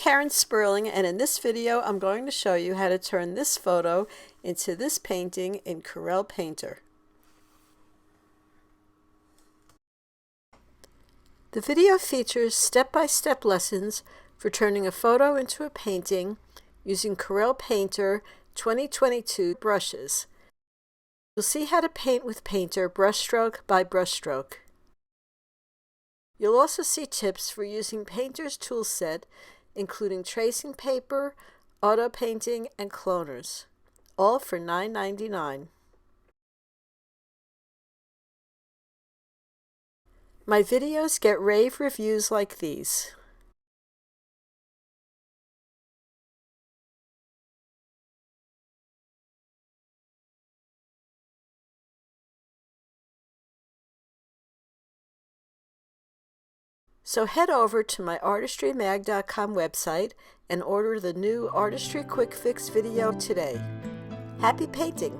Karen Sperling, and in this video I'm going to show you how to turn this photo into this painting in Corel Painter. The video features step-by-step lessons for turning a photo into a painting using Corel Painter 2022 brushes. You'll see how to paint with Painter brushstroke by brushstroke. You'll also see tips for using Painter's toolset, including tracing paper, auto painting, and cloners, all for $9.99. My videos get rave reviews like these. So head over to my artistrymag.com website and order the new Artistry Quick Fix video today. Happy painting!